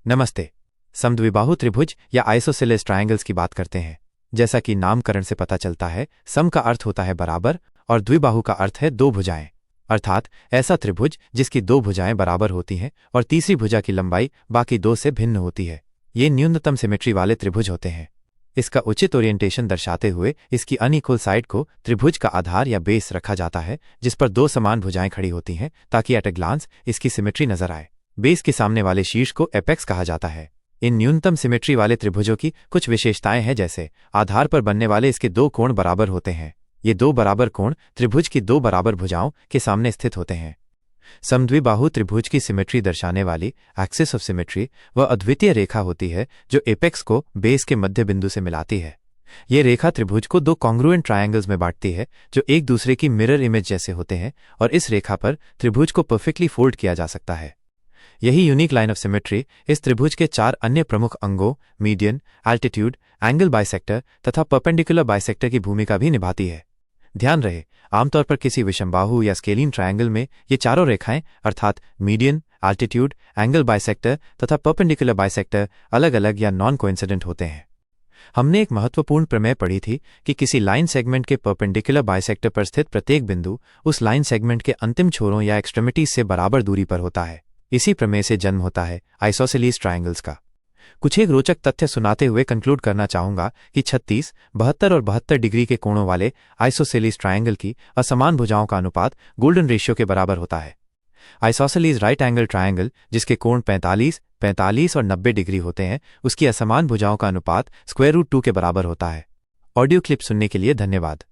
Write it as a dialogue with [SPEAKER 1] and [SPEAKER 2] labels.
[SPEAKER 1] नमस्ते। समद्विबाहु त्रिभुज या आइसोसेलेस ट्रायंगल्स की बात करते हैं। जैसा कि नामकरण से पता चलता है, सम का अर्थ होता है बराबर और द्विबाहु का अर्थ है दो भुजाएं, अर्थात ऐसा त्रिभुज जिसकी दो भुजाएं बराबर होती हैं और तीसरी भुजा की लंबाई बाकी दो से भिन्न होती है। ये न्यूनतम सिमेट्री वाले त्रिभुज होते हैं। इसका उचित ओरिएंटेशन दर्शाते हुए इसकी अनइक्वल साइड को त्रिभुज का आधार या बेस रखा जाता है, जिस पर दो समान भुजाएं खड़ी होती हैं ताकि एट अ ग्लांस इसकी सिमेट्री नजर आए। बेस के सामने वाले शीर्ष को एपेक्स कहा जाता है। इन न्यूनतम सिमेट्री वाले त्रिभुजों की कुछ विशेषताएं हैं, जैसे आधार पर बनने वाले इसके दो कोण बराबर होते हैं। ये दो बराबर कोण त्रिभुज की दो बराबर भुजाओं के सामने स्थित होते हैं। समद्विबाहु त्रिभुज की सिमेट्री दर्शाने वाली एक्सिस ऑफ सिमेट्री वह अद्वितीय रेखा होती है जो एपेक्स को बेस के मध्य बिंदु से मिलाती है। ये रेखा त्रिभुज को दो कॉन्ग्रुएंट ट्रायंगल्स में बांटती है जो एक दूसरे की मिरर इमेज जैसे होते हैं, और इस रेखा पर त्रिभुज को परफेक्टली फोल्ड किया जा सकता है। यही यूनिक लाइन ऑफ सिमेट्री इस त्रिभुज के चार अन्य प्रमुख अंगों मीडियन, एल्टीट्यूड, एंगल बाइसेक्टर तथा परपेंडिकुलर बाइसेक्टर की भूमिका भी निभाती है। ध्यान रहे, आमतौर पर किसी विषमबाहु या स्केलीन ट्रायंगल में ये चारों रेखाएं अर्थात मीडियन, एल्टीट्यूड, एंगल बाइसेक्टर तथा परपेंडिकुलर बाइसेक्टर अलग अलग या नॉन कोइंसिडेंट होते हैं। हमने एक महत्वपूर्ण प्रमेय पढ़ी थी कि किसी लाइन सेगमेंट के परपेंडिकुलर बाइसेक्टर पर स्थित प्रत्येक बिंदु उस लाइन सेगमेंट के अंतिम छोरों या एक्सट्रीमिटीज से बराबर दूरी पर होता है। इसी प्रमेय से जन्म होता है आइसोसेलेस ट्रायंगल्स का। कुछ एक रोचक तथ्य सुनाते हुए कंक्लूड करना चाहूंगा कि 36, 72 और 72 डिग्री के कोणों वाले आइसोसेलेस ट्रायंगल की असमान भुजाओं का अनुपात गोल्डन रेशियो के बराबर होता है। आइसोसेलेस राइट एंगल ट्रायंगल जिसके कोण 45, 45 और 90 डिग्री होते हैं, उसकी असमान भुजाओं का अनुपात √2 के बराबर होता है। ऑडियो क्लिप सुनने के लिए धन्यवाद।